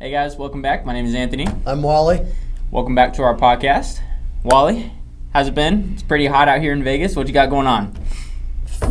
Hey guys, welcome back. My name is Anthony. I'm Wally. Welcome back to our podcast. Wally, how's it been? It's pretty hot out here in Vegas. What you got going on?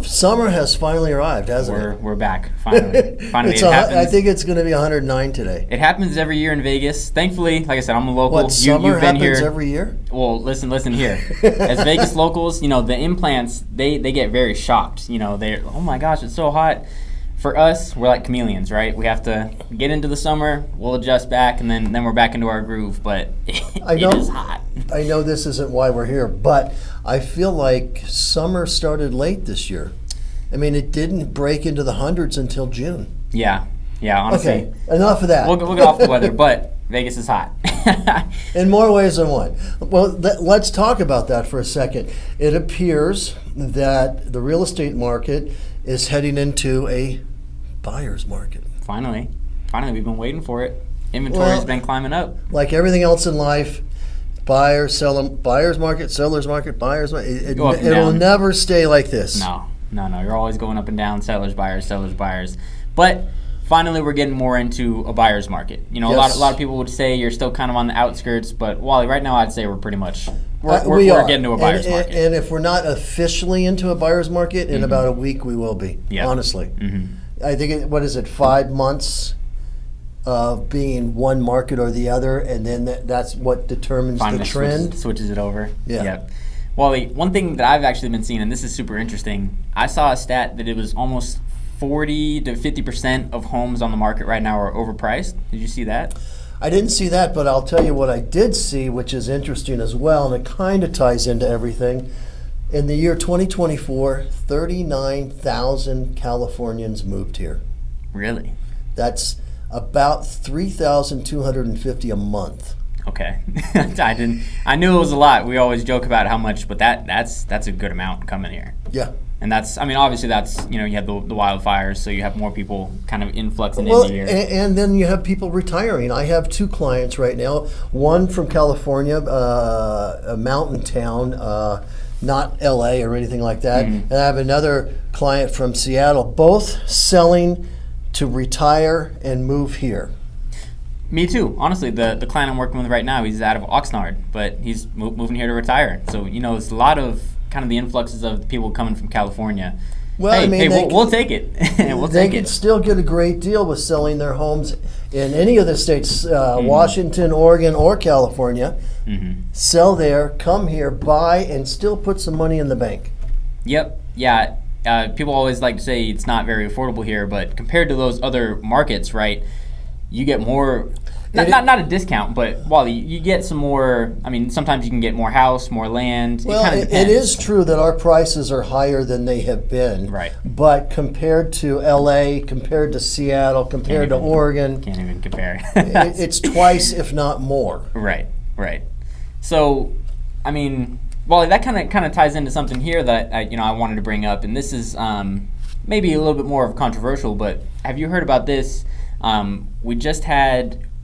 Summer has finally arrived, hasn't it? We're back, finally. Finally, It's it happens. I think it's going to be 109 today. It happens every year in Vegas. Thankfully, like I said, I'm a local. What, summer You've been happens here. every year? Well, listen here. As Vegas locals, the implants, they get very shocked. They're, oh my gosh, it's so hot. For us, we're like chameleons, right? We have to get into the summer, we'll adjust back, and then we're back into our groove. But it is hot. I know this isn't why we're here, but I feel like summer started late this year. I mean, it didn't break into the hundreds until June. Yeah, honestly. Okay, enough of that. We'll get off the weather, but Vegas is hot. In more ways than one. Well, let's talk about that for a second. It appears that the real estate market is heading into a buyer's market. Finally, we've been waiting for it. Inventory's been climbing up. Like everything else in life, buyers market, sellers market, buyers market. It'll never stay like this. No. You're always going up and down, sellers, buyers. But finally, we're getting more into a buyer's market. Yes. A lot of people would say you're still kind of on the outskirts, but Wally, right now I'd say we're pretty much we're getting to a buyer's market. And if we're not officially into a buyer's market, in about a week we will be. Yeah. Honestly, I think 5 months of being one market or the other, and then that's what determines the trend. Switches it over. Yeah. Yep. Wally, one thing that I've actually been seeing, and this is super interesting, I saw a stat that it was almost 40 to 50% of homes on the market right now are overpriced. Did you see that? I didn't see that, but I'll tell you what I did see, which is interesting as well, and it kind of ties into everything. In the year 2024, 39,000 Californians moved here. Really? That's about 3,250 a month. Okay. I knew it was a lot. We always joke about how much, but that's a good amount coming here. Yeah. And obviously that's, you have the wildfires, so you have more people kind of influxing into here. And then you have people retiring. I have two clients right now, one from California, a mountain town, not LA or anything like that. And I have another client from Seattle, both selling to retire and move here. Me too. Honestly, the client I'm working with right now, he's out of Oxnard, but he's moving here to retire. So, it's a lot of kind of the influxes of people coming from California. Well, we'll take it. They could still get a great deal with selling their homes in any of the states, Washington, Oregon, or California. Sell there, come here, buy, and still put some money in the bank. Yep. Yeah. People always like to say it's not very affordable here, but compared to those other markets, right, you get more, not a discount, but Wally, you get some more. I mean, sometimes you can get more house, more land. Well, it is true that our prices are higher than they have been. Right. But compared to LA, compared to Seattle, compared to Oregon, can't even compare. It's twice, if not more. Right. So, I mean, Wally, that kind of ties into something here that I wanted to bring up, and this is maybe a little bit more of controversial, but have you heard about this?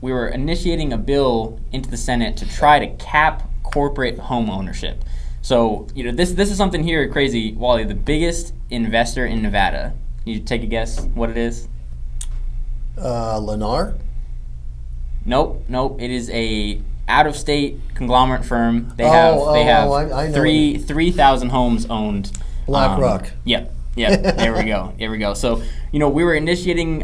We were initiating a bill into the Senate to try to cap corporate home ownership. So, this is something here crazy. Wally, the biggest investor in Nevada. You take a guess what it is? Lennar? Nope. It is a out-of-state conglomerate firm. They have 3,000 homes owned. BlackRock. Yep. There we go. So, we were initiating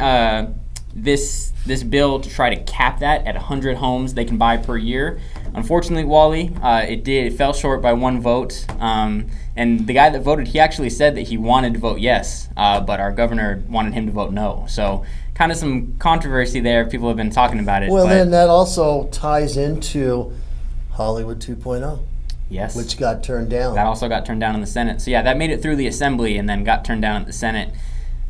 this bill to try to cap that at 100 homes they can buy per year. Unfortunately, Wally, it fell short by one vote. And the guy that voted, he actually said that he wanted to vote yes, but our governor wanted him to vote no. So kind of some controversy there. People have been talking about it. Well, then that also ties into Hollywood 2.0. Yes. Which got turned down. That also got turned down in the Senate. So yeah, that made it through the Assembly and then got turned down at the Senate.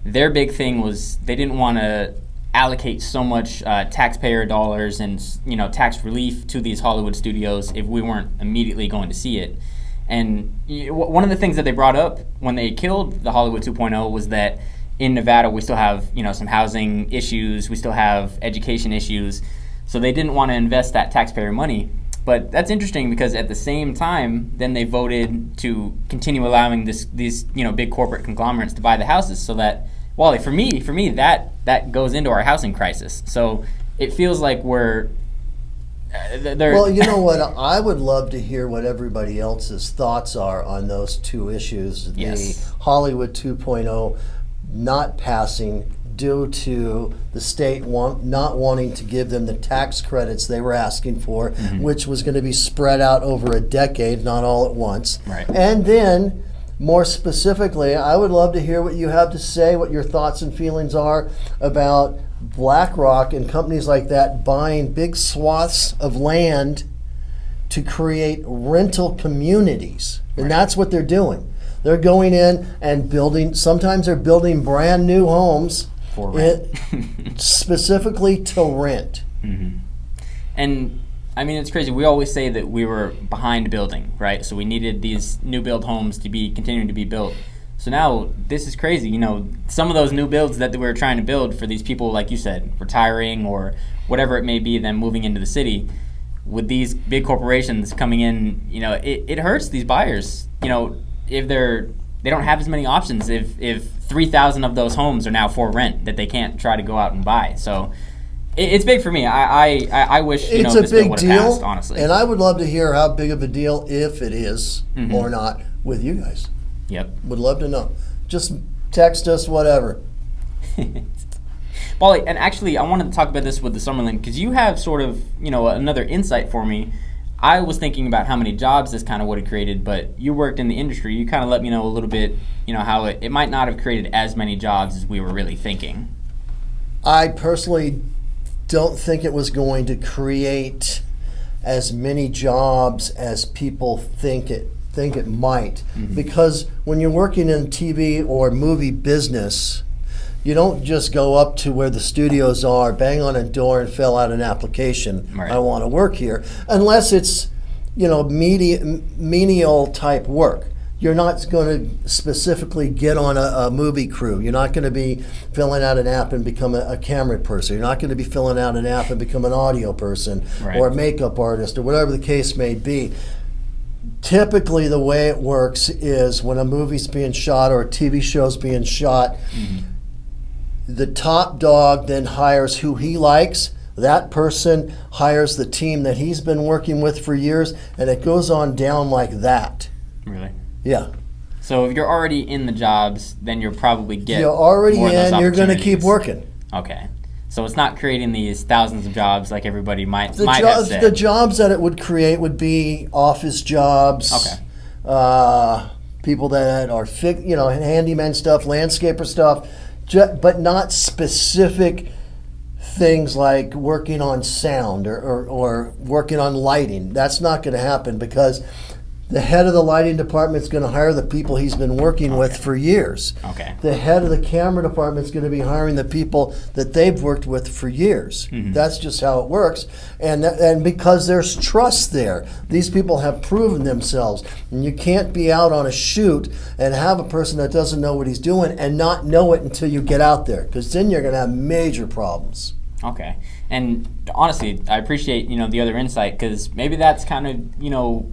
Their big thing was they didn't want to allocate so much taxpayer dollars and tax relief to these Hollywood studios if we weren't immediately going to see it. And one of the things that they brought up when they killed the Hollywood 2.0 was that in Nevada we still have some housing issues, we still have education issues, so they didn't want to invest that taxpayer money. But that's interesting because at the same time, then they voted to continue allowing these big corporate conglomerates to buy the houses, so that, Wally, for me that goes into our housing crisis. So it feels like we're well, you know what? I would love to hear what everybody else's thoughts are on those two issues. Yes. The Hollywood 2.0 not passing due to the state not wanting to give them the tax credits they were asking for, which was going to be spread out over a decade, not all at once. Right. And then, more specifically, I would love to hear what you have to say, what your thoughts and feelings are about BlackRock and companies like that buying big swaths of land to create rental communities. And that's what they're doing. They're going in and building, sometimes they're building brand new homes for rent. Specifically to rent. And I mean, it's crazy. We always say that we were behind building, right? So we needed these new build homes to be continuing to be built. So now this is crazy. You know, some of those new builds that we were trying to build for these people, like you said, retiring or whatever it may be, them moving into the city, with these big corporations coming in, you know, it hurts these buyers. You know, if they don't have as many options. If 3,000 of those homes are now for rent that they can't try to go out and buy. So it's big for me. I wish it's this a big bill would have deal, passed, honestly. and I would love to hear how big of a deal, if it is or not, with you guys. Yep. Would love to know. Just text us, whatever. Wally, and actually, I wanted to talk about this with the Summerlin because you have sort of, you know, another insight for me. I was thinking about how many jobs this kind of would have created, but you worked in the industry. You kind of let me know a little bit, you know, how it might not have created as many jobs as we were really thinking. I personally don't think it was going to create as many jobs as people think it might, because when you're working in TV or movie business, you don't just go up to where the studios are, bang on a door, and fill out an application. Right. I want to work here, unless it's, you know, menial type work. You're not going to specifically get on a movie crew. You're not going to be filling out an app and become a camera person. You're not going to be filling out an app and become an audio person or a makeup artist or whatever the case may be. Typically, the way it works is when a movie's being shot or a TV show's being shot, the top dog then hires who he likes. That person hires the team that he's been working with for years, and it goes on down like that. Really? Yeah. So if you're already in the jobs, then you'll probably get You're already more of those in, you're going to keep opportunities. working. Okay. So it's not creating these thousands of jobs like everybody might The have said. The jobs that it would create would be office jobs. Okay. People that are, handyman stuff, landscaper stuff, but not specific things like working on sound or working on lighting. That's not going to happen because the head of the lighting department is going to hire the people he's been working with for years. Okay. The head of the camera department is going to be hiring the people that they've worked with for years. That's just how it works. And because there's trust there, these people have proven themselves. And you can't be out on a shoot and have a person that doesn't know what he's doing and not know it until you get out there, because then you're going to have major problems. Okay. And honestly, I appreciate, the other insight, because maybe that's kind of,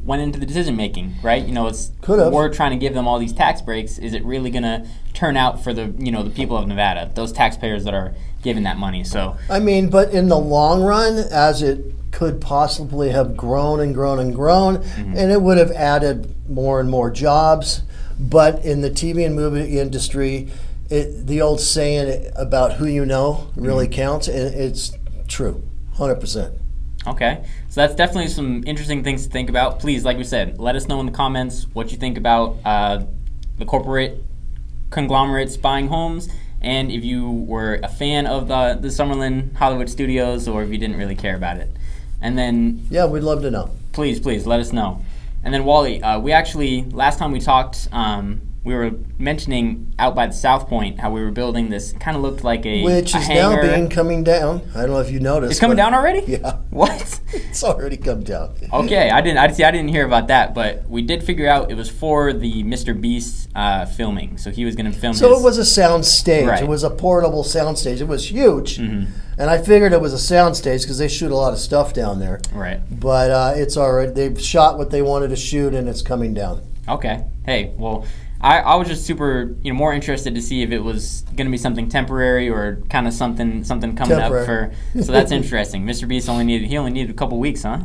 went into the decision making, right? It's we're trying to give them all these tax breaks. Is it really going to turn out for the, the people of Nevada, those taxpayers that are giving that money? So I mean, but in the long run, as it could possibly have grown and grown and grown, and it would have added more and more jobs. But in the TV and movie industry, the old saying about who you know really counts, and it's true, 100%. Okay, so that's definitely some interesting things to think about. Please, like we said, let us know in the comments what you think about the corporate conglomerates buying homes, and if you were a fan of the Summerlin Hollywood Studios, or if you didn't really care about it. And then we'd love to know. Please let us know. And then Wally, we actually, last time we talked, we were mentioning out by the South Point how we were building this, kind of looked like which is hangar. now coming down. I don't know if you noticed. It's coming down already? Yeah. What? It's already come down. Okay, I didn't hear about that, but we did figure out it was for the Mr. Beast filming. So he was going to film. So it was a sound stage. Right. It was a portable sound stage. It was huge, and I figured it was a sound stage because they shoot a lot of stuff down there. Right. But it's already, they've shot what they wanted to shoot, and it's coming down. Okay. Hey, well, I was just super, more interested to see if it was going to be something temporary or kind of something coming up for. So that's interesting. Mr. Beast only needed a couple weeks, huh?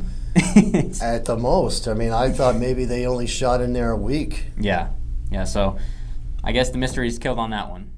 At the most. I mean, I thought maybe they only shot in there a week. Yeah. So I guess the mystery's killed on that one.